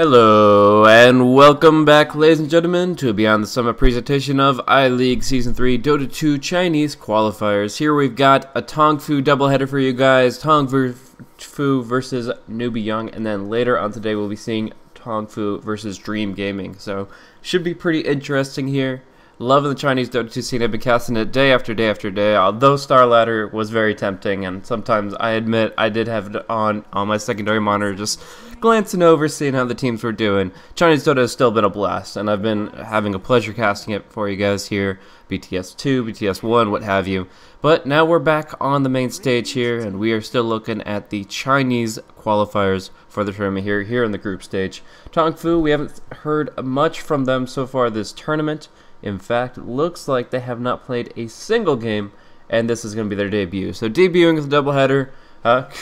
Hello, and welcome back, ladies and gentlemen, to a Beyond the Summit presentation of iLeague Season 3 Dota 2 Chinese Qualifiers. Here we've got a Tongfu doubleheader for you guys, Tongfu versus Newbee.Y, and then later on today we'll be seeing Tongfu versus Dream Gaming. So, should be pretty interesting here. Loving the Chinese Dota 2 scene. I've been casting it day after day after day, although Star Ladder was very tempting, and sometimes I admit I did have it on my secondary monitor, just glancing over, seeing how the teams were doing. Chinese Dota has still been a blast, and I've been having a pleasure casting it for you guys here, BTS 2, BTS 1, what have you. But now we're back on the main stage here, and we are still looking at the Chinese qualifiers for the tournament here in the group stage. Tongfu, we haven't heard much from them so far this tournament. In fact, it looks like they have not played a single game, and this is going to be their debut. So debuting with a doubleheader,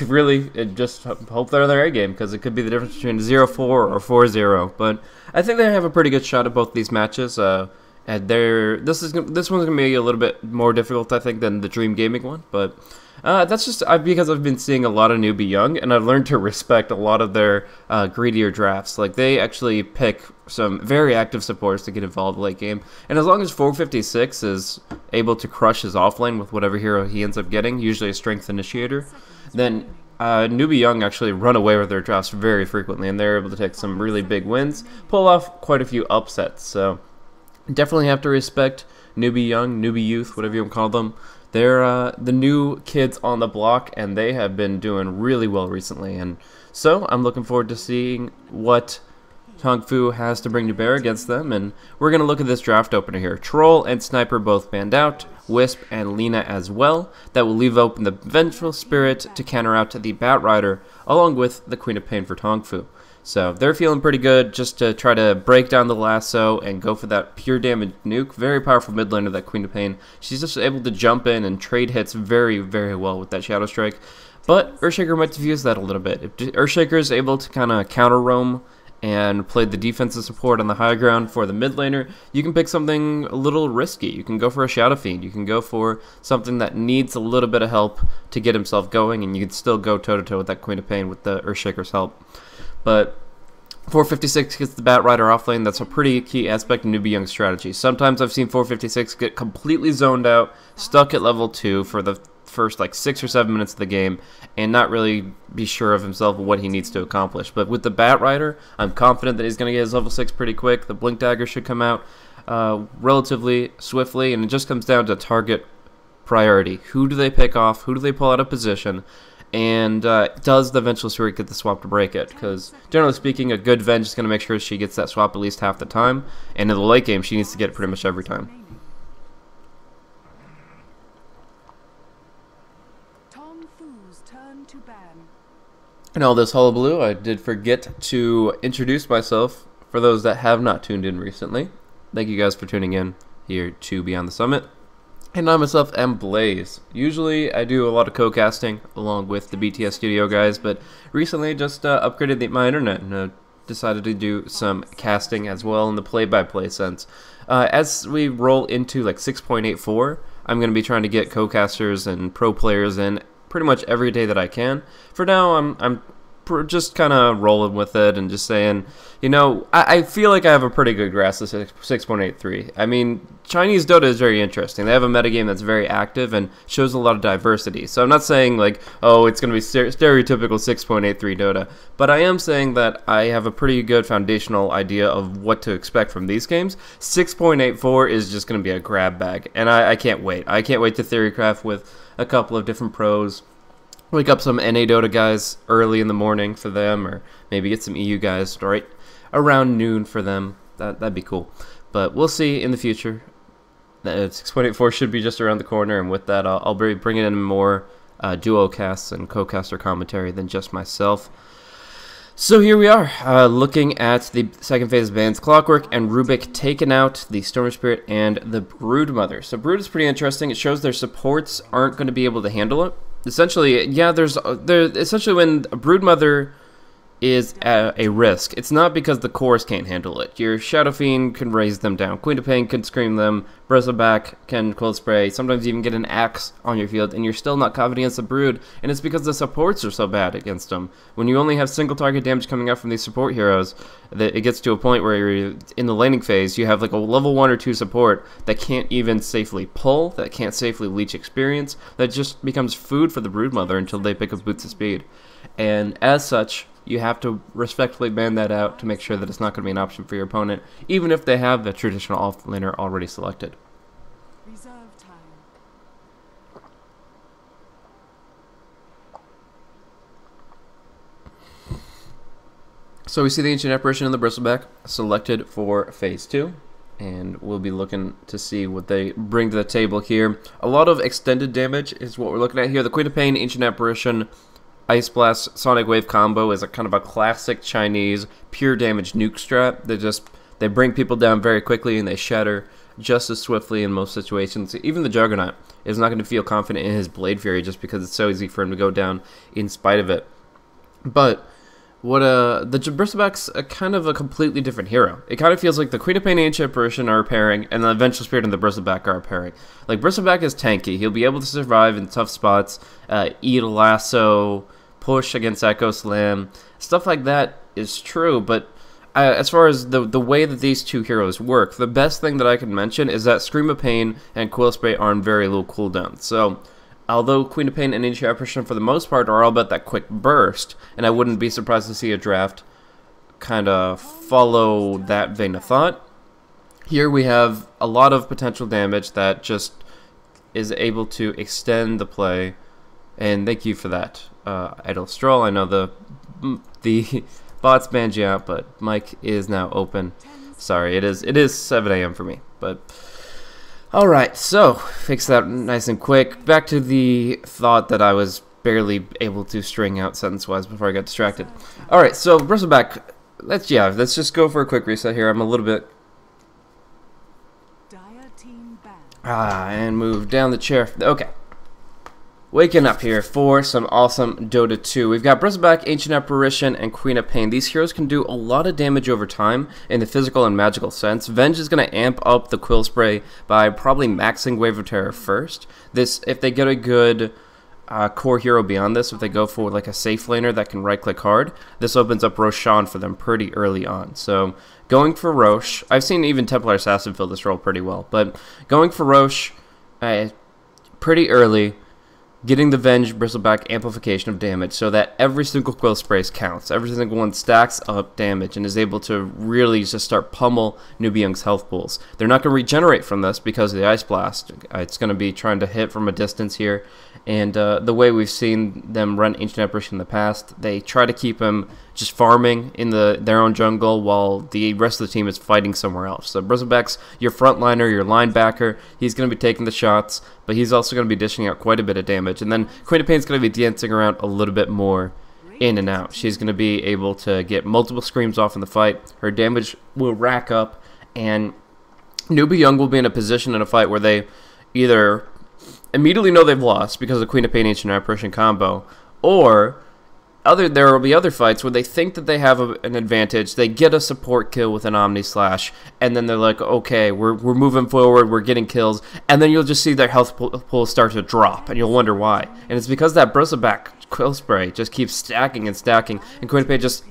really, just hope they're on their A game, because it could be the difference between 0-4 or 4-0. But I think they have a pretty good shot at both these matches. And this one's going to be a little bit more difficult, I think, than the Dream Gaming one. But that's just because I've been seeing a lot of Newbee.Y, and I've learned to respect a lot of their greedier drafts. Like, they actually pick some very active supports to get involved late game, and as long as 456 is able to crush his offlane with whatever hero he ends up getting, usually a strength initiator, then Newbee.Y actually run away with their drafts very frequently, and they're able to take some really big wins, pull off quite a few upsets. So definitely have to respect Newbee.Y, Newbee Youth, whatever you want to call them. They're the new kids on the block, and they have been doing really well recently. And so I'm looking forward to seeing what Tongfu has to bring to bear against them. And we're going to look at this draft opener here. Troll and Sniper both banned out, Wisp and Lina as well. That will leave open the Vengeful Spirit to counter out the Bat Rider, along with the Queen of Pain for Tongfu. So they're feeling pretty good just to try to break down the lasso and go for that pure damage nuke. Very powerful mid laner, that Queen of Pain. She's just able to jump in and trade hits very, very well with that Shadow Strike. But Earthshaker might diffuse that a little bit. If Earthshaker is able to kind of counter roam and play the defensive support on the high ground for the mid laner, you can pick something a little risky. You can go for a Shadow Fiend. You can go for something that needs a little bit of help to get himself going, and you can still go toe-to-toe with that Queen of Pain with the Earthshaker's help. But 456 gets the Bat Rider offlane. That's a pretty key aspect of Newbee.Y's strategy. Sometimes I've seen 456 get completely zoned out, stuck at level 2 for the first like 6 or 7 minutes of the game, and not really be sure of himself and what he needs to accomplish. But with the Bat Rider, I'm confident that he's going to get his level 6 pretty quick. The Blink Dagger should come out relatively swiftly, and it just comes down to target priority. Who do they pick off? Who do they pull out of position? And does the Vengeful Spirit get the swap to break it? Because generally speaking, a good Venge is going to make sure she gets that swap at least half the time, and in the late game, she needs to get it pretty much every time. And all this hullabaloo, I did forget to introduce myself for those that have not tuned in recently. Thank you guys for tuning in here to Beyond the Summit. And I myself am Blaze. Usually I do a lot of co-casting along with the BTS Studio guys, but recently just upgraded my internet and decided to do some casting as well in the play-by-play sense. As we roll into like 6.84, I'm going to be trying to get co-casters and pro players in pretty much every day that I can. For now, I'm just kind of rolling with it and just saying, you know, I feel like I have a pretty good grasp of 6.83. I mean, Chinese Dota is very interesting. They have a metagame that's very active and shows a lot of diversity. So I'm not saying like, oh, it's going to be stereotypical 6.83 Dota, but I am saying that I have a pretty good foundational idea of what to expect from these games. 6.84 is just going to be a grab bag, and I can't wait. I can't wait to theorycraft with a couple of different pros. Wake up some NA Dota guys early in the morning for them, or maybe get some EU guys right around noon for them. That'd be cool. But we'll see in the future. 6.84 should be just around the corner, and with that, I'll be bringing in more duo casts and co-caster commentary than just myself. So here we are, looking at the second phase of bans. Clockwork and Rubik taking out the Storm Spirit and the Broodmother. So Brood is pretty interesting. It shows their supports aren't going to be able to handle it. Essentially, yeah, essentially when a Broodmother is a risk. It's not because the cores can't handle it. Your Shadow Fiend can raise them down. Queen of Pain can scream them. Bristleback can Cold Spray. Sometimes you even get an Axe on your field, and you're still not confident against the Brood, and it's because the supports are so bad against them. When you only have single target damage coming out from these support heroes, it gets to a point where you're in the laning phase, you have like a level 1 or 2 support that can't even safely pull, that can't safely leech experience, that just becomes food for the Broodmother until they pick up Boots of Speed. And as such, you have to respectfully ban that out to make sure that it's not going to be an option for your opponent, even if they have the traditional offlaner already selected. Reserve time. So we see the Ancient Apparition and the Bristleback selected for Phase 2, and we'll be looking to see what they bring to the table here. A lot of extended damage is what we're looking at here. The Queen of Pain, Ancient Apparition, Ice Blast, Sonic Wave combo is a kind of a classic Chinese pure damage nuke strat. They bring people down very quickly and they shatter just as swiftly in most situations. Even the Juggernaut is not going to feel confident in his Blade Fury just because it's so easy for him to go down in spite of it. But what the Bristleback's a kind of a completely different hero. It kind of feels like the Queen of Pain and Ancient Apparition are pairing, and the Vengeful Spirit and the Bristleback are pairing. Like, Bristleback is tanky. He'll be able to survive in tough spots, eat a lasso, push against Echo Slam. Stuff like that is true, but as far as the way that these two heroes work, the best thing that I can mention is that Scream of Pain and Quill Spray are on very low cooldown. So, although Queen of Pain and Ancient Apparition for the most part are all about that quick burst, and I wouldn't be surprised to see a draft kind of follow that vein of thought, here we have a lot of potential damage that just is able to extend the play, and thank you for that, Idle Stroll. I know the bots banned you out, but mic is now open. Sorry, it is 7 AM for me, but alright, so fix that nice and quick. Back to the thought that I was barely able to string out sentence-wise before I got distracted. Alright, so Bristleback, let's just go for a quick reset here. I'm a little bit and move down the chair. Okay. Waking up here for some awesome Dota 2. We've got Bristleback, Ancient Apparition, and Queen of Pain. These heroes can do a lot of damage over time in the physical and magical sense. Venge is going to amp up the Quill Spray by probably maxing Wave of Terror first. If they get a good core hero beyond this, if they go for like a safe laner that can right-click hard, this opens up Roshan for them pretty early on. So going for Rosh, I've seen even Templar Assassin fill this role pretty well, but going for Rosh pretty early, getting the Venge Bristleback amplification of damage so that every single Quill Spray counts. Every single one stacks up damage and is able to really just start pummel Newbee.Y's health pools. They're not going to regenerate from this because of the Ice Blast. It's going to be trying to hit from a distance here. And the way we've seen them run Ancient Apparition in the past, they try to keep him just farming in their own jungle while the rest of the team is fighting somewhere else. So Bristleback's your frontliner, your linebacker. He's going to be taking the shots, but he's also going to be dishing out quite a bit of damage. And then Queen of Pain's going to be dancing around a little bit more in and out. She's going to be able to get multiple screams off in the fight. Her damage will rack up, and Newbee.Y will be in a position in a fight where they either immediately know they've lost because of the Queen of Pain Ancient Apparition combo, or there will be other fights where they think that they have an advantage, they get a support kill with an Omni Slash, and then they're like, okay, we're moving forward, we're getting kills, and then you'll just see their health pool start to drop, and you'll wonder why. And it's because that Bristleback Quill Spray just keeps stacking and stacking, and Queen of Pain just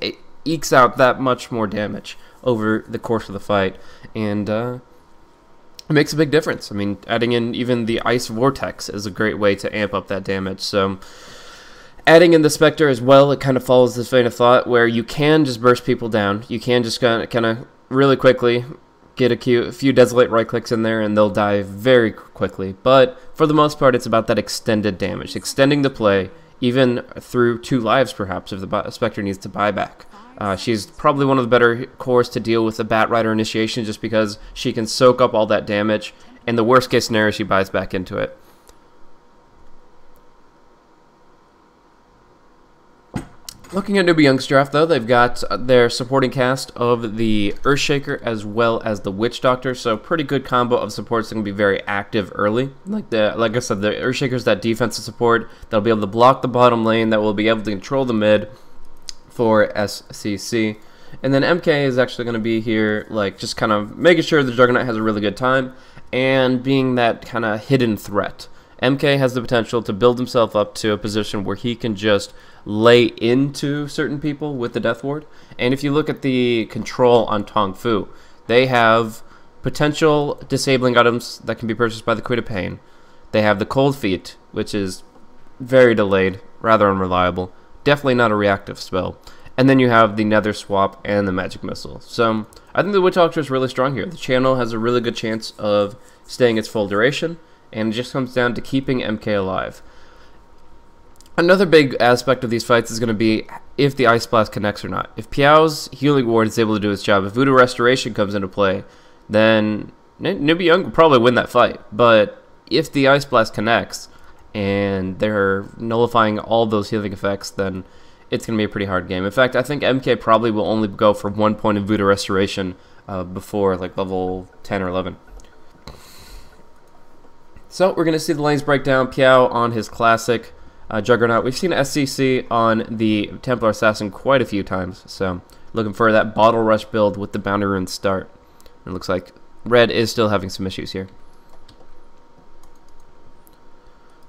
ekes out that much more damage over the course of the fight, and it makes a big difference. I mean, adding in even the Ice Vortex is a great way to amp up that damage. So adding in the Spectre as well, it kind of follows this vein of thought where you can just burst people down. You can just kind of really quickly get a few Desolate right clicks in there and they'll die very quickly. But for the most part, it's about that extended damage, extending the play, even through 2 lives perhaps if the Spectre needs to buy back. She's probably one of the better cores to deal with the Bat Rider initiation just because she can soak up all that damage, and the worst case scenario, she buys back into it. Looking at Newbee.Y's draft, though, they've got their supporting cast of the Earthshaker as well as the Witch Doctor, so pretty good combo of supports that can be very active early. Like I said, the Earthshaker's that defensive support that'll be able to block the bottom lane, that will be able to control the mid, for SCC. And then MK is actually going to be here, like, just kind of making sure the Juggernaut has a really good time and being that kind of hidden threat. MK has the potential to build himself up to a position where he can just lay into certain people with the Death Ward. And if you look at the control on Tongfu, they have potential disabling items that can be purchased by the Queen of Pain. They have the Cold Feet, which is very delayed, rather unreliable, definitely not a reactive spell. And then you have the Nether Swap and the Magic Missile. So I think the Witch Doctor is really strong here. The channel has a really good chance of staying its full duration, and it just comes down to keeping MK alive. Another big aspect of these fights is going to be if the Ice Blast connects or not. If Piao's Healing Ward is able to do its job, if Voodoo Restoration comes into play, then Newbee.Y will probably win that fight. But if the Ice Blast connects and they're nullifying all those healing effects, then it's going to be a pretty hard game. In fact, I think MK probably will only go for 1 point of Voodoo Restoration before like level 10 or 11. So we're going to see the lanes break down. Piao on his classic Juggernaut. We've seen SCC on the Templar Assassin quite a few times, so looking for that Bottle Rush build with the Bounty Rune start. It looks like Red is still having some issues here.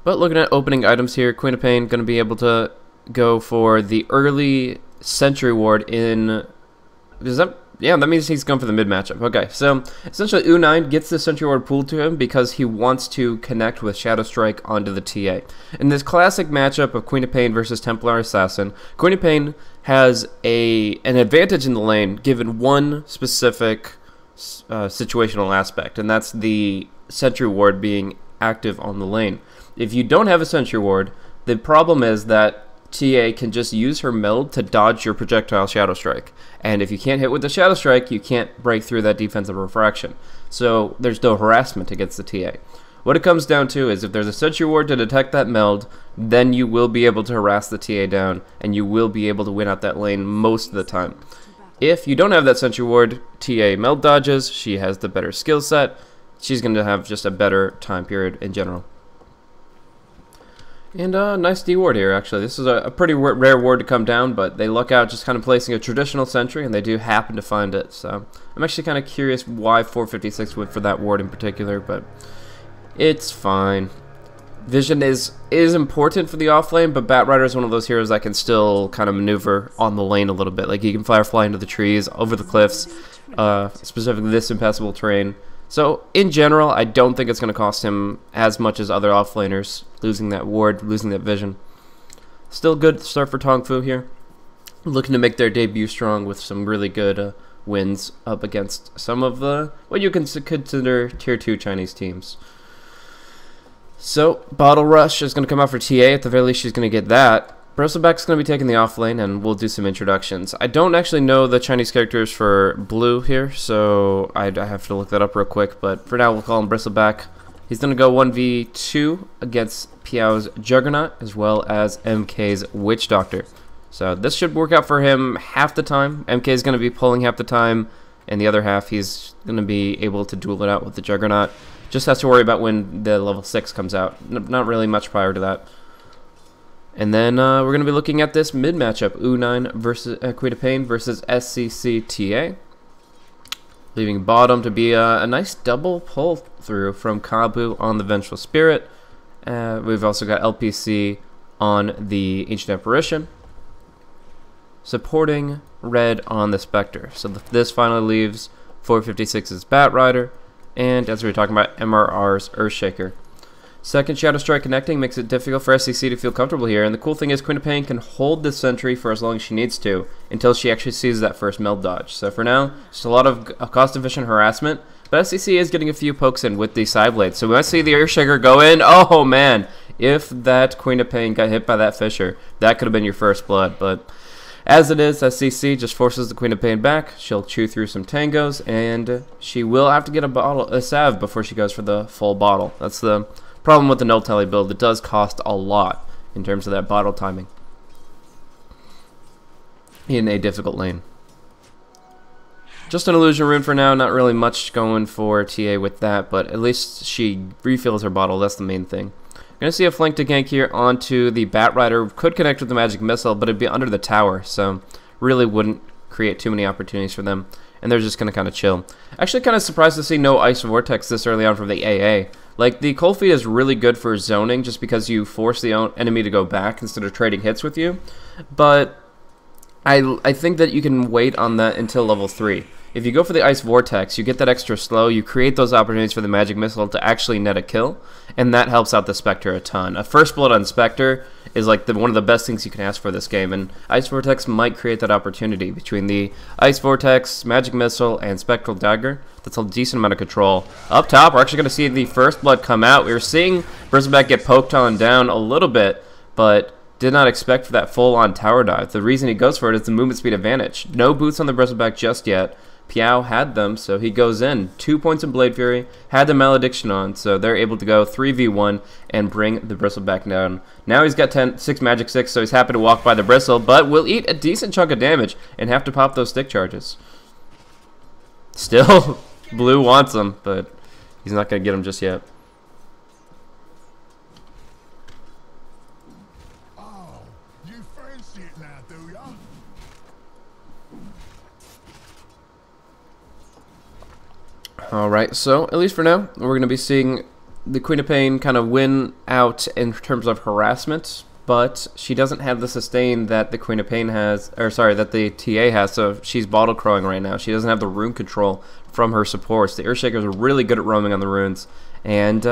But looking at opening items here, Queen of Pain going to be able to go for the early Sentry Ward in... Yeah, that means he's going for the mid matchup. Okay, so essentially U9 gets the Sentry Ward pooled to him because he wants to connect with Shadow Strike onto the TA. In this classic matchup of Queen of Pain versus Templar Assassin, Queen of Pain has an advantage in the lane given one specific situational aspect, and that's the Sentry Ward being active on the lane. If you don't have a Sentry Ward, the problem is that TA can just use her meld to dodge your projectile Shadow Strike. And if you can't hit with the Shadow Strike, you can't break through that defensive refraction. So there's no harassment against the TA. What it comes down to is if there's a Sentry Ward to detect that meld, then you will be able to harass the TA down, and you will be able to win out that lane most of the time. If you don't have that Sentry Ward, TA meld dodges, she has the better skill set, she's going to have just a better time period in general. And nice D ward here, actually. This is a pretty rare ward to come down, but they luck out just kind of placing a traditional sentry, and they do happen to find it. So I'm actually kind of curious why 456 went for that ward in particular, but it's fine. Vision is important for the off lane, but Bat Rider is one of those heroes that can still kind of maneuver on the lane a little bit. Like, he can fly into the trees, over the cliffs, specifically this impassable terrain. So, in general, I don't think it's going to cost him as much as other offlaners, losing that ward, losing that vision. Still good start for Tongfu here. Looking to make their debut strong with some really good wins up against some of the, what you can consider, Tier 2 Chinese teams. So, Bottle Rush is going to come out for TA. At the very least, she's going to get that. Bristleback's going to be taking the off lane, and we'll do some introductions. I don't actually know the Chinese characters for blue here, so I have to look that up real quick. But for now, we'll call him Bristleback. He's going to go 1v2 against Piao's Juggernaut, as well as MK's Witch Doctor. So this should work out for him half the time. MK is going to be pulling half the time, and the other half he's going to be able to duel it out with the Juggernaut. Just has to worry about when the level 6 comes out. Not really much prior to that. And then we're going to be looking at this mid matchup, U9 versus Queen of Pain versus SCC TA. Leaving bottom to be a nice double pull through from Kabu on the Vengeful Spirit. We've also got LPC on the Ancient Apparition, supporting red on the Spectre. So this finally leaves 456's Bat Rider, and as we were talking about, MRR's Earthshaker. Second Shadow Strike connecting makes it difficult for SCC to feel comfortable here, and the cool thing is Queen of Pain can hold this sentry for as long as she needs to until she actually sees that first meld dodge. So for now, just a lot of cost-efficient harassment, but SCC is getting a few pokes in with the side blades. So we might see the Earthshaker go in. Oh man, if that Queen of Pain got hit by that Fisher, that could have been your first blood, but as it is, SCC just forces the Queen of Pain back. She'll chew through some tangos, and she will have to get a salve before she goes for the full bottle. That's the problem with the no tally build. It does cost a lot in terms of that bottle timing in a difficult lane. Just an illusion rune for now, not really much going for TA with that, but at least she refills her bottle. That's the main thing. Gonna see a flank to gank here onto the Bat Rider. Could connect with the Magic Missile, but it'd be under the tower, so really wouldn't create too many opportunities for them. And they're just gonna kind of chill. Actually, kind of surprised to see no Ice Vortex this early on from the AA. Like, the Cold Feet is really good for zoning just because you force the enemy to go back instead of trading hits with you. But I think that you can wait on that until level 3. If you go for the Ice Vortex, you get that extra slow, you create those opportunities for the Magic Missile to actually net a kill, and that helps out the Spectre a ton. A first blood on Spectre is like one of the best things you can ask for this game, and Ice Vortex might create that opportunity between the Ice Vortex, Magic Missile, and Spectral Dagger. That's a decent amount of control. Up top, we're actually going to see the first blood come out. We were seeing Bristleback get poked on down a little bit, but did not expect for that full-on tower dive. The reason he goes for it is the movement speed advantage. No boots on the Bristleback just yet. Piao had them, so he goes in. 2 points in Blade Fury, had the Malediction on, so they're able to go 3v1 and bring the Bristleback down. Now he's got 6 Magic 6, so he's happy to walk by the Bristle, but will eat a decent chunk of damage and have to pop those stick charges. Still, Blue wants him, but he's not going to get him just yet. Oh, you fancy it now, do ya? Alright, so at least for now, we're going to be seeing the Queen of Pain kind of win out in terms of harassment, but she doesn't have the sustain that the Queen of Pain has, or sorry, that the TA has, so she's bottle crowing right now. She doesn't have the rune control from her supports. The Earthshakers are really good at roaming on the runes, and,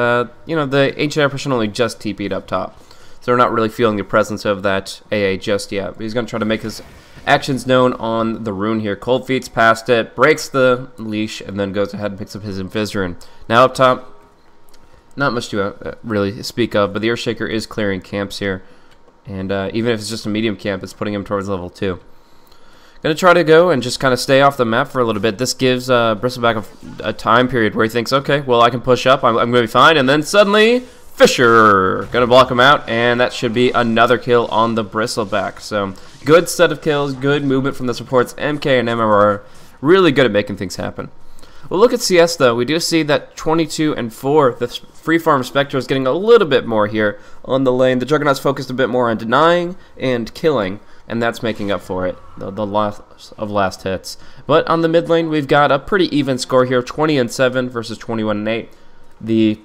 you know, the Ancient Apparition only just TP'd up top, so we're not really feeling the presence of that AA just yet. But he's going to try to make his actions known on the rune here. Cold Feet's past it, breaks the leash, and then goes ahead and picks up his Invis rune. Now up top, not much to really speak of, but the Earthshaker is clearing camps here. And even if it's just a medium camp, it's putting him towards level 2. Gonna try to go and just kind of stay off the map for a little bit. This gives Bristleback a time period where he thinks, okay, well, I can push up, I'm gonna be fine, and then suddenly Fisher gonna block him out, and that should be another kill on the Bristleback. So good set of kills, good movement from the supports. MK and MRR really good at making things happen. Well, look at CS though. We do see that 22 and 4, the free farm Spectre is getting a little bit more here on the lane. The Juggernaut's focused a bit more on denying and killing, and that's making up for it, the loss of last hits. But on the mid lane, we've got a pretty even score here, 20 and 7 versus 21 and 8. The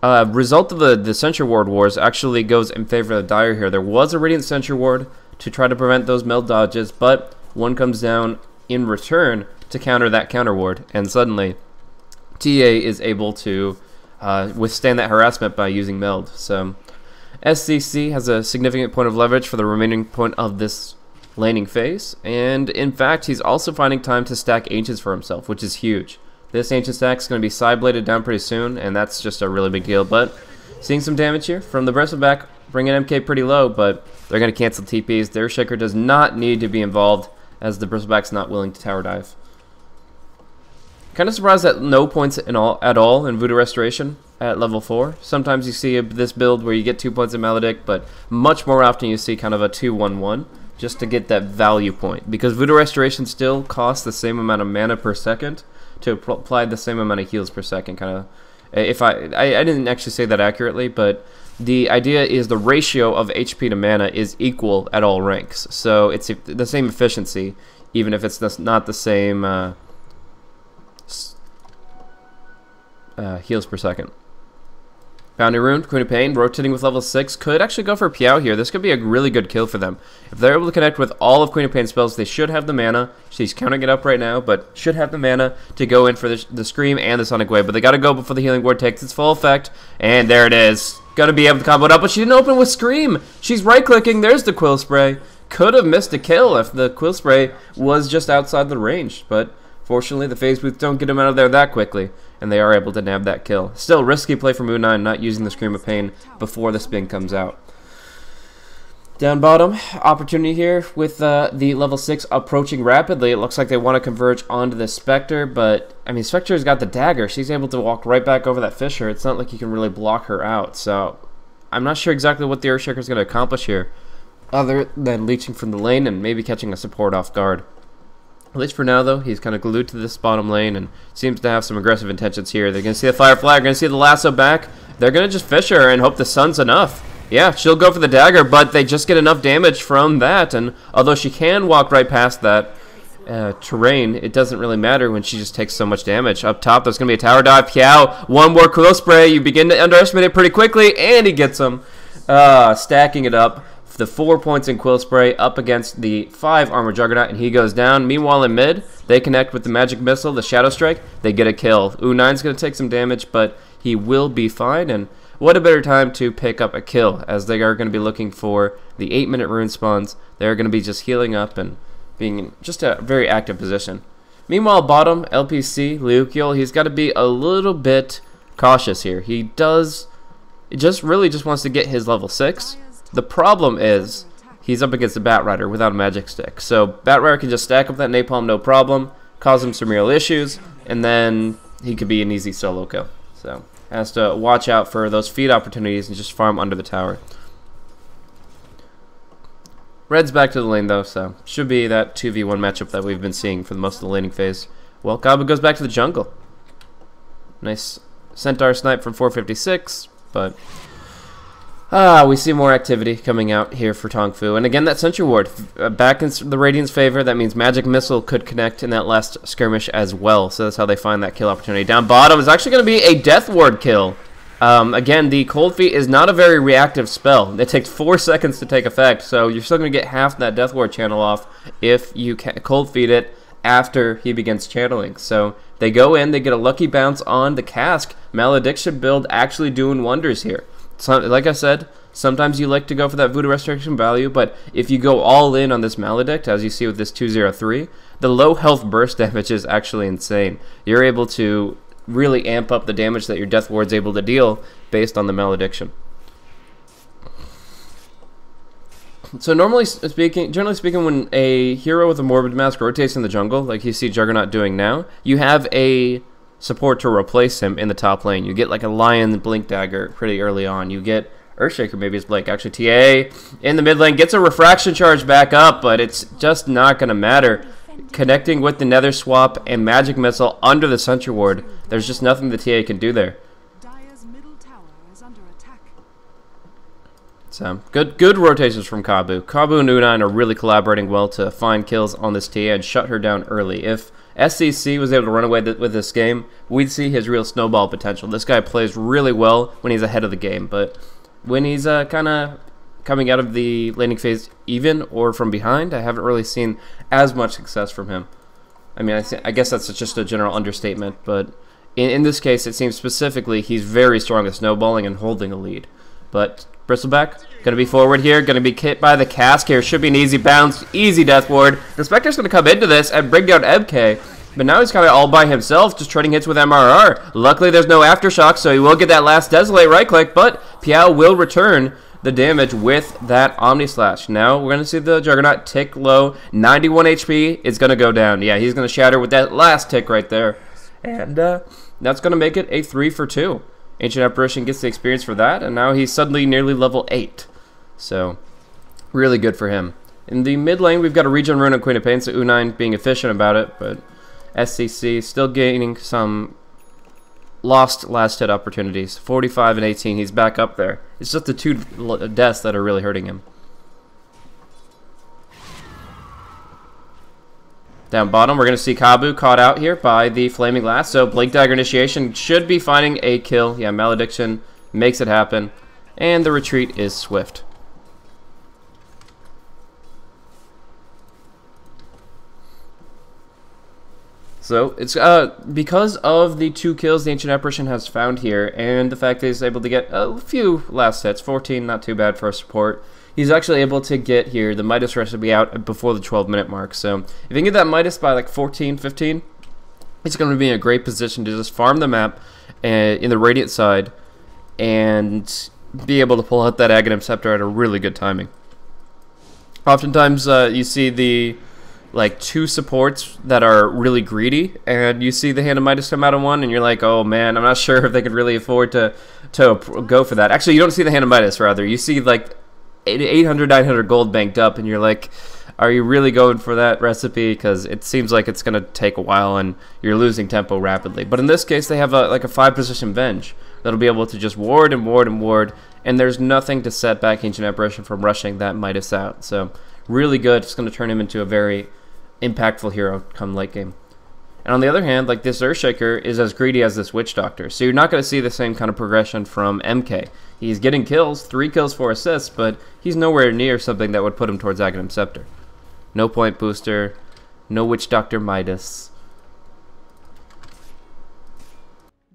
result of the Sentry Ward wars actually goes in favor of the Dire here. There was a Radiant Sentry Ward to try to prevent those meld dodges, but one comes down in return to counter that counter ward, and suddenly TA is able to withstand that harassment by using meld. So SCC has a significant point of leverage for the remaining point of this laning phase, and in fact he's also finding time to stack Ancients for himself, which is huge. This Ancient stack is going to be side-bladed down pretty soon, and that's just a really big deal. But seeing some damage here from the Bristleback, bringing MK pretty low, but they're going to cancel TPs. Their Shaker does not need to be involved, as the Bristleback's not willing to tower dive. Kind of surprised at no points at all in Voodoo Restoration at level 4. Sometimes you see this build where you get 2 points in Maledict, but much more often you see kind of a 2-1-1 just to get that value point. Because Voodoo Restoration still costs the same amount of mana per second to apply the same amount of heals per second. Kind of, if I didn't actually say that accurately, but the idea is the ratio of HP to mana is equal at all ranks. So it's the same efficiency, even if it's not the same heals per second. Bounty Rune, Queen of Pain, rotating with level 6, could actually go for Piao here. This could be a really good kill for them. If they're able to connect with all of Queen of Pain's spells, they should have the mana. She's counting it up right now, but should have the mana to go in for the Scream and the Sonic Wave. But they gotta go before the Healing Ward takes its full effect. And there it is. Gonna be able to combo it up, but she didn't open with Scream. She's right-clicking. There's the Quill Spray. Could have missed a kill if the Quill Spray was just outside the range, but fortunately the Phase Boots don't get him out of there that quickly, and they are able to nab that kill. Still, risky play for Moon9, not using the Scream of Pain before the spin comes out. Down bottom, opportunity here with the level 6 approaching rapidly. It looks like they want to converge onto the Spectre, but, I mean, Spectre's got the dagger. She's able to walk right back over that Fisher. It's not like you can really block her out, so I'm not sure exactly what the Earthshaker's going to accomplish here, other than leeching from the lane and maybe catching a support off guard. At least for now, though, he's kind of glued to this bottom lane and seems to have some aggressive intentions here. They're going to see the Fire Flag, going to see the lasso back. they're going to just fish her and hope the sun's enough. Yeah, she'll go for the dagger, but they just get enough damage from that, and although she can walk right past that terrain, it doesn't really matter when she just takes so much damage. Up top, there's going to be a tower dive. Piao, one more quill spray. You begin to underestimate it pretty quickly, and he gets him. Stacking it up. The 4 points in quill spray up against the 5 armor juggernaut, and he goes down. Meanwhile, in mid, they connect with the magic missile, the shadow strike. They get a kill. U9's going to take some damage, but he will be fine, and what a better time to pick up a kill, as they are going to be looking for the 8-minute rune spawns. They're going to be just healing up and being in just a very active position. Meanwhile, bottom, LPC, Liukiel, he's got to be a little bit cautious here. He really just wants to get his level 6. The problem is he's up against the Batrider without a magic stick. So Batrider can just stack up that napalm no problem, cause him some real issues, and then he could be an easy solo kill. So has to watch out for those feed opportunities and just farm under the tower. Red's back to the lane though, so should be that 2v1 matchup that we've been seeing for the most of the laning phase. Well, Gabu goes back to the jungle. Nice Centaur snipe from 456, but we see more activity coming out here for Tongfu. And again, that Sentry Ward back in the Radiant's favor. That means Magic Missile could connect in that last skirmish as well. So that's how they find that kill opportunity. Down bottom is actually going to be a Death Ward kill. Again, the Cold Feet is not a very reactive spell. It takes 4 seconds to take effect. So you're still going to get half that Death Ward channel off if you Cold Feet it after he begins channeling. So they go in, they get a lucky bounce on the cask. Malediction build actually doing wonders here. So, like I said, sometimes you like to go for that Voodoo Restoration value, but if you go all in on this Maledict, as you see with this 203, the low health burst damage is actually insane. You're able to really amp up the damage that your Death Ward's able to deal based on the Malediction. So generally speaking, when a hero with a Morbid Mask rotates in the jungle, like you see Juggernaut doing now, you have a support to replace him in the top lane. You get like a Lion Blink Dagger pretty early on. You get Earthshaker, maybe it's Blink. Actually, TA in the mid lane gets a Refraction Charge back up, but it's just not going to matter. Connecting with the Nether Swap and Magic Missile under the Sentry Ward, there's just nothing the TA can do there. So, good rotations from Kabu. Kabu and U9 are really collaborating well to find kills on this TA and shut her down early. If SCC was able to run away with this game, we'd see his real snowball potential. This guy plays really well when he's ahead of the game, but when he's kind of coming out of the laning phase even or from behind, I haven't really seen as much success from him. I mean, I guess that's just a general understatement, but in this case, it seems specifically he's very strong at snowballing and holding a lead. But Bristleback, going to be forward here, going to be hit by the cask here. Should be an easy bounce, easy Death Ward. The Spectre's going to come into this and bring down MK, but now he's kind of all by himself, just trading hits with MRR. Luckily, there's no Aftershock, so he will get that last Desolate right-click, but Piao will return the damage with that Omni Slash. Now, we're going to see the Juggernaut tick low. 91 HP is going to go down. Yeah, he's going to shatter with that last tick right there. And that's going to make it a 3 for 2. Ancient Apparition gets the experience for that, and now he's suddenly nearly level 8. So, really good for him. In the mid lane, we've got a Regen Rune and Queen of Pain, so U9 being efficient about it, but SCC still gaining some lost last hit opportunities. 45 and 18, he's back up there. It's just the 2 deaths that are really hurting him. Down bottom, we're going to see Kabu caught out here by the Flaming Last. So Blink Dagger Initiation should be finding a kill. Yeah, Malediction makes it happen. And the retreat is swift. So it's because of the 2 kills the Ancient Apparition has found here, and the fact that he's able to get a few last hits, 14, not too bad for a support. He's actually able to get here the Midas recipe out before the 12-minute mark. So if he can get that Midas by like 14, 15, he's going to be in a great position to just farm the map in the Radiant side and be able to pull out that Aghanim Scepter at a really good timing. Oftentimes you see the 2 supports that are really greedy, and you see the Hand of Midas come out of one, and you're like, oh man, I'm not sure if they could really afford to go for that. Actually, you don't see the Hand of Midas, rather. You see like 800, 900 gold banked up, and you're like, are you really going for that recipe? Because it seems like it's going to take a while, and you're losing tempo rapidly. But in this case, they have a 5-position Venge. that'll be able to just ward and ward and ward, and there's nothing to set back Ancient Apparition from rushing that Midas out. So really good. It's going to turn him into a very impactful hero come late game. And on the other hand, like, this Earthshaker is as greedy as this Witch Doctor, so you're not going to see the same kind of progression from MK. He's getting kills, 3 kills, 4 assists, but he's nowhere near something that would put him towards Aghanim Scepter. No point booster, no Witch Doctor Midas.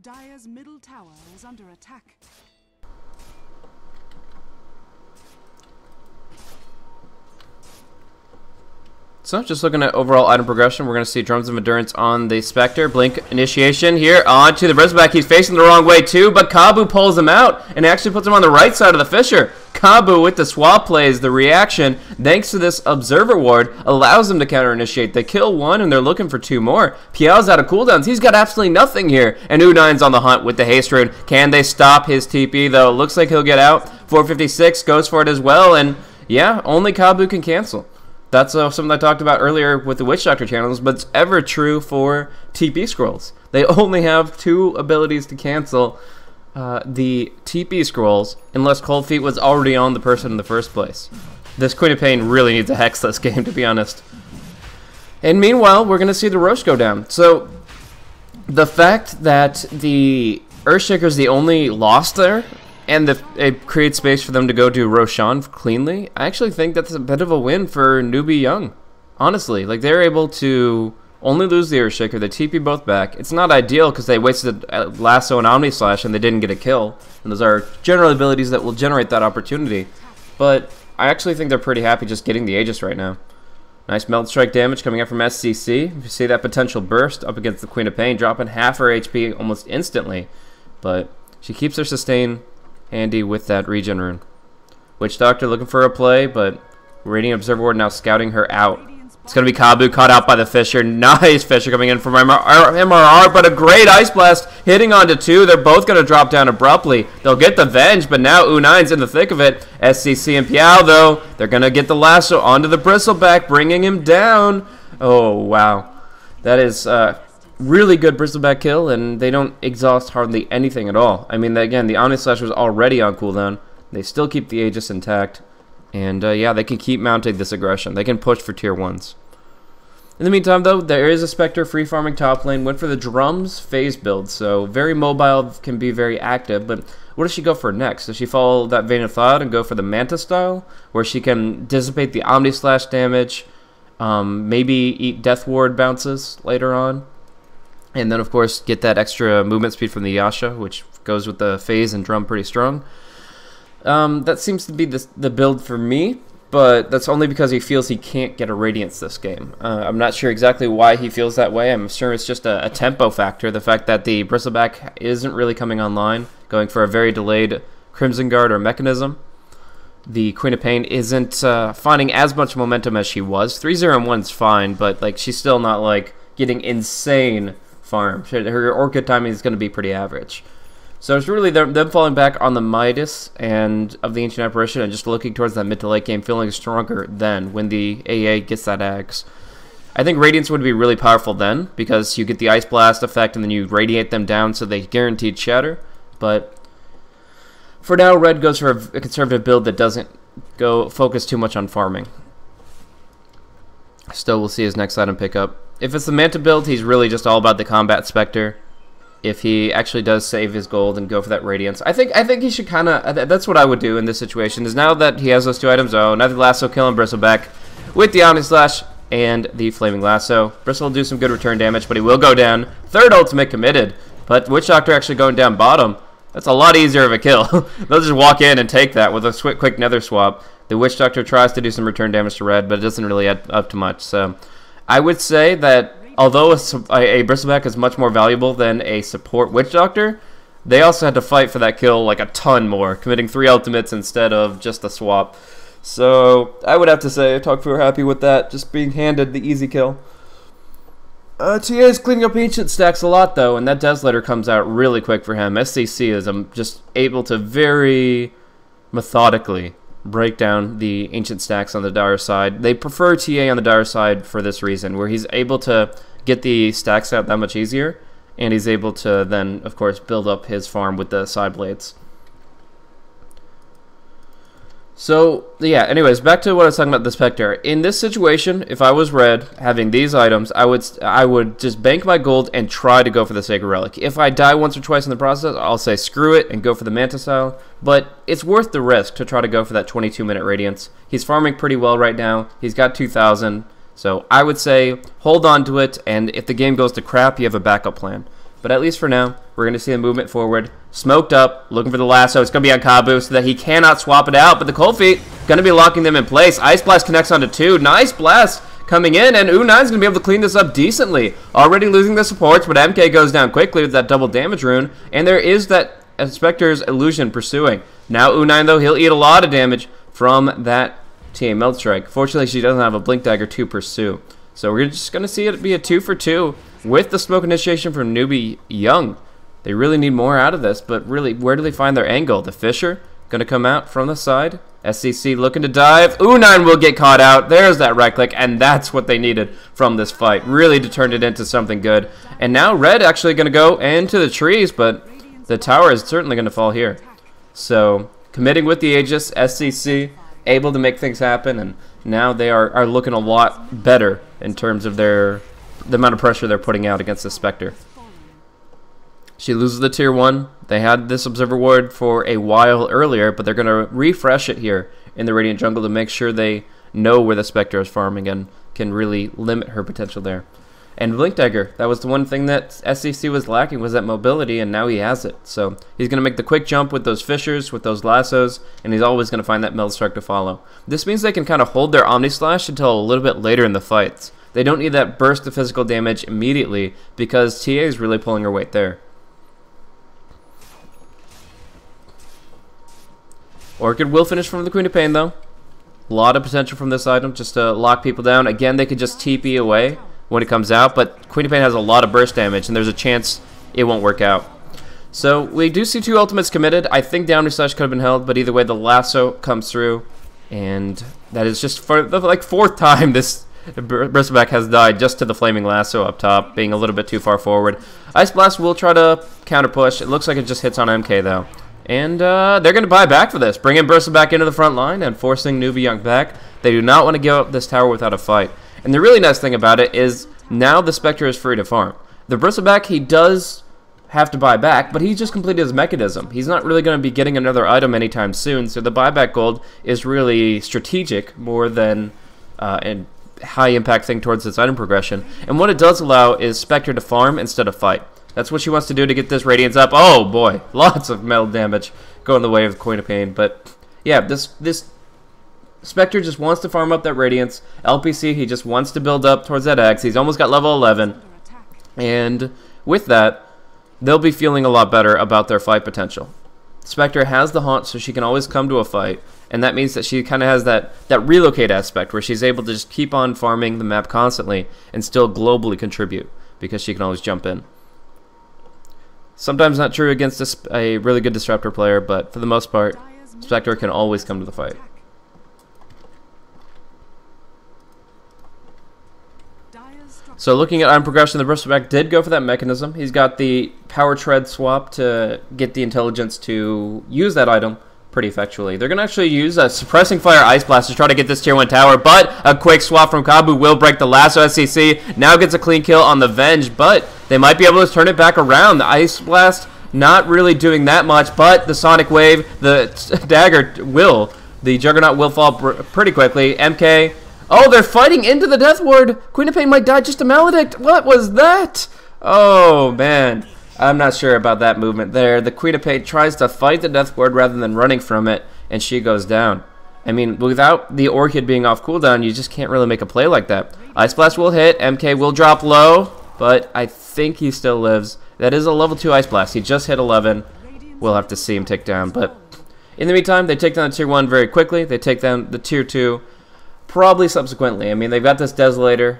Dire's middle tower is under attack. So, just looking at overall item progression, we're going to see Drums of Endurance on the Spectre. Blink initiation here onto the Bristleback. He's facing the wrong way too, but Kabu pulls him out and actually puts him on the right side of the Fisher. Kabu with the swap plays, the reaction, thanks to this Observer Ward, allows them to counter-initiate. They kill 1 and they're looking for 2 more. Piao's out of cooldowns. He's got absolutely nothing here. And U9's on the hunt with the Haste Rune. Can they stop his TP though? Looks like he'll get out. 456 goes for it as well, and yeah, only Kabu can cancel. That's something I talked about earlier with the Witch Doctor channels, but it's ever true for TP scrolls. They only have 2 abilities to cancel the TP scrolls unless Cold Feet was already on the person in the first place. This Queen of Pain really needs a hex this game, to be honest. And meanwhile, we're going to see the Roche go down. So the fact that the Earthshaker is the only loss there, and it creates space for them to go to Roshan cleanly, I actually think that's a bit of a win for Newbee.Y. Honestly, like, they're able to only lose the Earthshaker, they TP both back. It's not ideal because they wasted Lasso and Omni Slash and they didn't get a kill. And those are general abilities that will generate that opportunity. But I actually think they're pretty happy just getting the Aegis right now. Nice Melt Strike damage coming up from SCC. You see that potential burst up against the Queen of Pain, dropping half her HP almost instantly. But she keeps her sustain handy with that regen rune. Witch Doctor looking for a play, but Radiant Observer Ward now scouting her out. It's going to be Kabu caught out by the Fisher. Nice Fisher coming in from MRR, but a great Ice Blast hitting onto 2. They're both going to drop down abruptly. They'll get the Venge, but now U9's in the thick of it. SCC and Piao, though, they're going to get the Lasso onto the Bristleback, bringing him down. Oh, wow. That is really good Bristleback kill, and they don't exhaust hardly anything at all. I mean, again, the Omni Slash was already on cooldown. They still keep the Aegis intact. And yeah, they can keep mounting this aggression. They can push for tier 1s. In the meantime, though, there is a Spectre free farming top lane. Went for the Drums phase build, so very mobile, can be very active. But what does she go for next? Does she follow that Vein of Thought and go for the Manta style, where she can dissipate the Omni Slash damage, maybe eat Death Ward bounces later on, and then of course get that extra movement speed from the Yasha, which goes with the phase and drum pretty strong? That seems to be the build for me, but that's only because he feels he can't get a Radiance this game. I'm not sure exactly why he feels that way. I'm sure it's just a tempo factor, the fact that the Bristleback isn't really coming online, going for a very delayed Crimson Guard or Mechanism. The Queen of Pain isn't finding as much momentum as she was. 3-0 and 1's fine, but like, she's still not like getting insane farm. Her Orchid timing is going to be pretty average. So it's really them falling back on the Midas and of the Ancient Apparition and just looking towards that mid to late game, feeling stronger then when the AA gets that Axe. I think Radiance would be really powerful then because you get the Ice Blast effect and then you radiate them down so they guaranteed shatter. But for now, Red goes for a conservative build that doesn't go focus too much on farming. Still, we'll see his next item pick up. If it's the Manta build, he's really just all about the Combat Spectre. If he actually does save his gold and go for that Radiance, I think he should kind of. That's what I would do in this situation. Is now that he has those 2 items, another Lasso killing Bristleback with the Omni Slash and the Flaming Lasso. Bristle will do some good return damage, but he will go down. 3rd ultimate committed, but Witch Doctor actually going down bottom. That's a lot easier of a kill. They'll just walk in and take that with a quick Nether swap. The Witch Doctor tries to do some return damage to Red, but it doesn't really add up to much. So I would say that although a Bristleback is much more valuable than a support Witch Doctor, they also had to fight for that kill like a ton more, committing 3 ultimates instead of just a swap. So I would have to say Tongfu are happy with that, just being handed the easy kill. TA is cleaning up ancient stacks a lot though, and that Desolator comes out really quick for him. SCC is just able to very methodically break down the ancient stacks on the Dire side. They prefer TA on the Dire side for this reason, where he's able to get the stacks out that much easier, and he's able to then, of course, build up his farm with the side blades. So, yeah, anyways, back to what I was talking about the Spectre. In this situation, if I was red, having these items, I would just bank my gold and try to go for the Sacred Relic. If I die once or twice in the process, I'll say screw it and go for the Manta Style. But it's worth the risk to try to go for that 22-minute Radiance. He's farming pretty well right now. He's got 2,000. So I would say hold on to it, and if the game goes to crap, you have a backup plan. But at least for now, we're going to see the movement forward. Smoked up, looking for the lasso. It's going to be on Kabu so that he cannot swap it out. But the Cold Feet going to be locking them in place. Ice Blast connects onto 2. Nice blast coming in, and U9's going to be able to clean this up decently. Already losing the supports, but MK goes down quickly with that double damage rune. And there is that Spectre's illusion pursuing. Now U9, though, he'll eat a lot of damage from that TA Melt Strike. Fortunately, she doesn't have a Blink Dagger to pursue. So we're just going to see it be a 2 for 2 with the smoke initiation from Newbee.Y. They really need more out of this, but really, where do they find their angle? The Fisher going to come out from the side. SCC looking to dive. U9 will get caught out. There's that right click, and that's what they needed from this fight. Really to turn it into something good. And now Red actually going to go into the trees, but the tower is certainly going to fall here. So committing with the Aegis, SCC able to make things happen, and now they are looking a lot better in terms of the amount of pressure they're putting out against the Spectre. She loses the tier 1. They had this Observer Ward for a while earlier, but they're going to refresh it here in the Radiant Jungle to make sure they know where the Spectre is farming and can really limit her potential there. And Blink Dagger, that was the one thing that SCC was lacking, was that mobility, and now he has it. So he's going to make the quick jump with those Fissures, with those lassos, and he's always going to find that Meld Strike to follow. This means they can kind of hold their Omni Slash until a little bit later in the fights. They don't need that burst of physical damage immediately because TA is really pulling her weight there. Orchid will finish from the Queen of Pain, though. A lot of potential from this item just to lock people down. Again, they could just TP away when it comes out, but Queen of Pain has a lot of burst damage, and there's a chance it won't work out. So we do see 2 ultimates committed. I think Downer Slash could have been held, but either way, the lasso comes through, and that is just for the 4th time this Bristleback has died just to the Flaming Lasso up top, being a little bit too far forward. Ice Blast will try to counter push. It looks like it just hits on MK, though. And they're going to buy back for this, bringing Bristleback into the front line and forcing Newbee.Y back. They do not want to give up this tower without a fight. And the really nice thing about it is now the Spectre is free to farm. The Bristleback, he does have to buy back, but he just completed his mechanism. He's not really going to be getting another item anytime soon, so the buyback gold is really strategic more than a high impact thing towards this item progression. And what it does allow is Spectre to farm instead of fight. That's what she wants to do to get this Radiance up. Oh boy, lots of metal damage going the way of the Queen of Pain. But yeah, this Spectre just wants to farm up that Radiance. LPC, he just wants to build up towards that X. He's almost got level 11. And with that, they'll be feeling a lot better about their fight potential. Spectre has the haunt, so she can always come to a fight. And that means that she kind of has that relocate aspect where she's able to just keep on farming the map constantly and still globally contribute because she can always jump in. Sometimes not true against a really good Disruptor player, but for the most part, Spectre can always come to the fight. So looking at item progression, the Bristleback did go for that mechanism. He's got the Power Tread swap to get the intelligence to use that item pretty effectually. They're going to actually use a Suppressing Fire Ice Blast to try to get this tier 1 tower, but a quick swap from Kabu will break the lasso. SCC now gets a clean kill on the Venge, but they might be able to turn it back around. The Ice Blast not really doing that much, but the Sonic Wave, the Dagger will, the Juggernaut will fall pretty quickly. MK, oh, they're fighting into the Death Ward. Queen of Pain might die just a Maledict. What was that? Oh, man. I'm not sure about that movement there. The Queen of Pain tries to fight the Death Ward rather than running from it, and she goes down. I mean, without the Orchid being off cooldown, you just can't really make a play like that. Ice Blast will hit. MK will drop low, but I think he still lives. That is a level 2 Ice Blast. He just hit 11. We'll have to see him take down. But in the meantime, they take down the tier 1 very quickly. They take down the tier 2 probably subsequently. I mean, they've got this Desolator.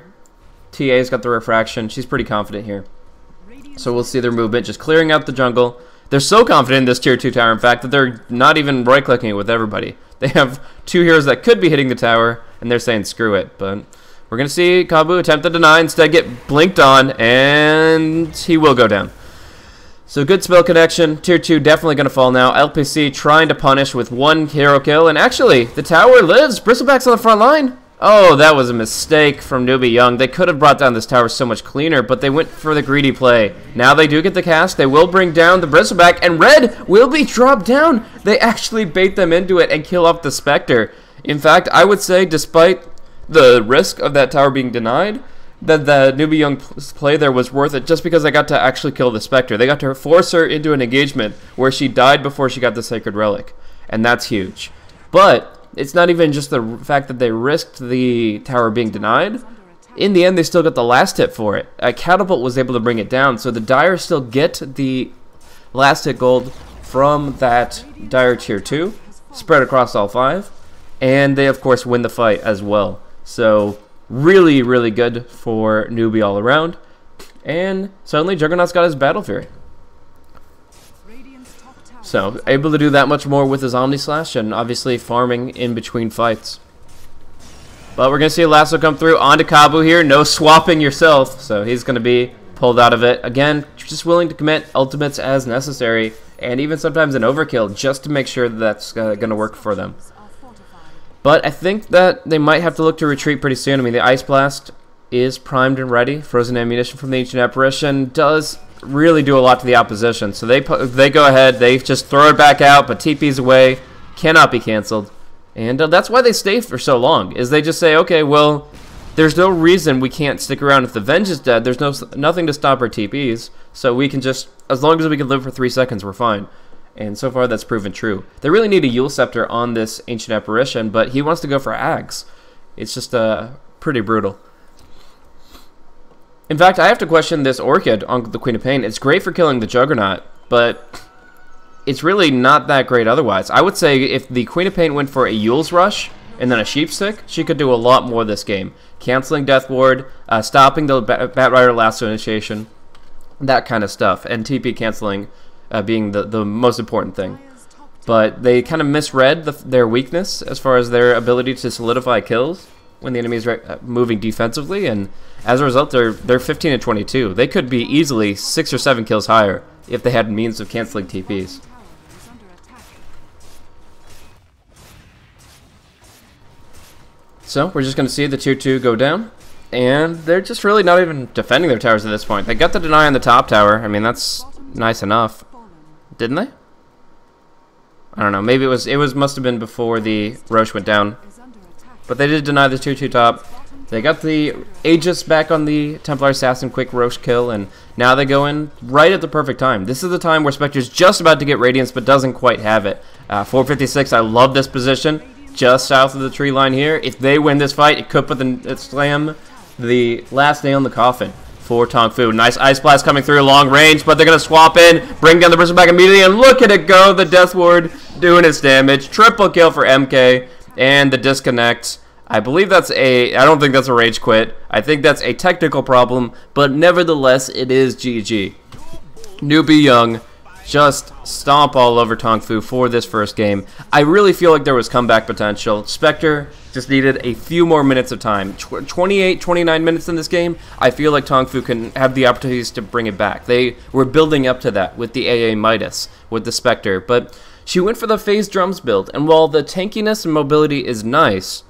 TA's got the Refraction. She's pretty confident here. So we'll see their movement just clearing out the jungle. They're so confident in this tier 2 tower, in fact, that they're not even right-clicking it with everybody. They have 2 heroes that could be hitting the tower, and they're saying screw it. But we're going to see Kabu attempt to deny, instead get blinked on, and he will go down. So good spell connection. Tier 2 definitely going to fall now. LPC trying to punish with one hero kill. And actually, the tower lives. Bristleback's on the front line. Oh, that was a mistake from Newbee.Y. They could have brought down this tower so much cleaner, but they went for the greedy play. Now they do get the cast. They will bring down the Bristleback, and Red will be dropped down. They actually bait them into it and kill off the Spectre. In fact, I would say, despite the risk of that tower being denied, that the Newbee.Y play there was worth it just because they got to actually kill the Spectre. They got to force her into an engagement where she died before she got the Sacred Relic, and that's huge. But it's not even just the fact that they risked the tower being denied. In the end, they still got the last hit for it. A Catapult was able to bring it down, so the Dire still get the last hit gold from that Dire tier 2, spread across all 5, and they, of course, win the fight as well. So really, really good for Newbee all around. And suddenly Juggernaut's got his Battle Fury. So, able to do that much more with his Omni Slash and obviously farming in between fights. But we're going to see Lasso come through onto Kabu here. No swapping yourself. So he's going to be pulled out of it. Again, just willing to commit ultimates as necessary. And even sometimes an overkill just to make sure that that's going to work for them. But I think that they might have to look to retreat pretty soon. I mean, the Ice Blast is primed and ready. Frozen Ammunition from the Ancient Apparition does really do a lot to the opposition. So they go ahead, they just throw it back out, but TP's away, cannot be canceled. And that's why they stay for so long, is they just say, okay, well, there's no reason we can't stick around. If the Venge is dead, there's nothing to stop our TPs, so we can just, as long as we can live for 3 seconds, we're fine. And so far, that's proven true. They really need a Yule Scepter on this Ancient Apparition, but he wants to go for Ags. It's just pretty brutal. In fact, I have to question this Orchid on the Queen of Pain. It's great for killing the Juggernaut, but it's really not that great otherwise. I would say if the Queen of Pain went for a Yule's Rush and then a Sheepstick, she could do a lot more this game. Canceling Death Ward, stopping the Batrider Lasso Initiation, that kind of stuff, and TP canceling being the most important thing. But they kind of misread their weakness as far as their ability to solidify kills when the enemy is moving defensively, and as a result, they're 15 and 22. They could be easily 6 or 7 kills higher if they had means of canceling TPs. So we're just going to see the tier 2 go down, and they're just really not even defending their towers at this point. They got the deny on the top tower. I mean, that's nice enough, didn't they? I don't know. Maybe it must have been before the Roche went down. But they did deny the 2-2 top. They got the Aegis back on the Templar Assassin quick Roche kill, and now they go in right at the perfect time. This is the time where Spectre's just about to get Radiance, but doesn't quite have it. 456, I love this position, just south of the tree line here. If they win this fight, it could put slam the last nail in the coffin for Tongfu. Nice Ice Blast coming through long range, but they're going to swap in, bring down the Bristleback immediately, and look at it go! The Death Ward doing its damage. Triple kill for MK. And the disconnect, I believe that's I don't think that's a rage quit. I think that's a technical problem, but nevertheless, it is GG. Newbee.Y just stomp all over Tongfu for this first game. I really feel like there was comeback potential. Spectre just needed a few more minutes of time. 28, 29 minutes in this game, I feel like Tongfu can have the opportunities to bring it back. They were building up to that with the AA Midas, with the Spectre, but she went for the phase drums build, and while the tankiness and mobility is nice,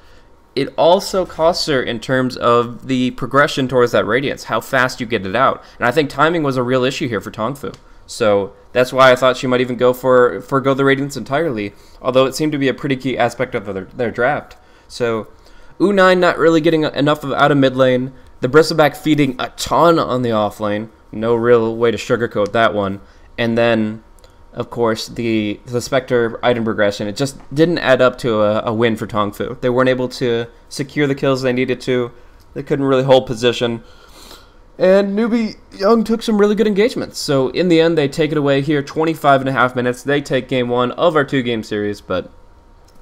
it also costs her in terms of the progression towards that Radiance, how fast you get it out. And I think timing was a real issue here for Tongfu. So that's why I thought she might even forgo the Radiance entirely, although it seemed to be a pretty key aspect of their draft. So U9 not really getting enough out of mid lane, the Bristleback feeding a ton on the off lane, no real way to sugarcoat that one, and then of course, the Spectre item progression, it just didn't add up to a win for Tongfu. They weren't able to secure the kills they needed to. They couldn't really hold position. And Newbee.Y took some really good engagements. So in the end, they take it away here, 25.5 minutes. They take game 1 of our 2-game series, but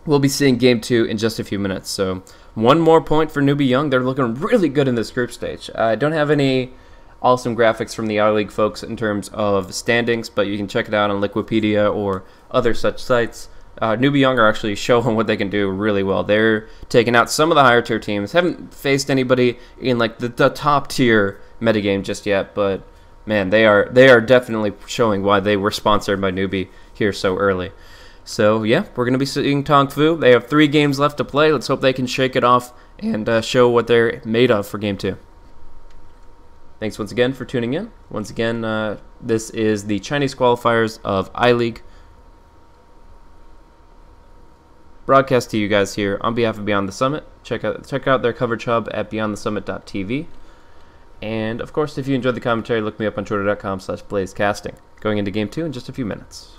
we'll be seeing game 2 in just a few minutes. So 1 more point for Newbee.Y. They're looking really good in this group stage. I don't have any awesome graphics from the iLeague folks in terms of standings, but you can check it out on Liquipedia or other such sites. Newbee.Y are actually showing what they can do really well. They're taking out some of the higher tier teams. Haven't faced anybody in like the top tier metagame just yet, but man, they are definitely showing why they were sponsored by Newbee here so early. So yeah, we're gonna be seeing Tongfu. They have 3 games left to play. Let's hope they can shake it off and show what they're made of for Game 2. Thanks once again for tuning in. Once again, this is the Chinese qualifiers of iLeague. Broadcast to you guys here on behalf of Beyond the Summit. Check out their coverage hub at beyondthesummit.tv. And of course, if you enjoyed the commentary, look me up on twitter.com/blazecasting. Going into Game 2 in just a few minutes.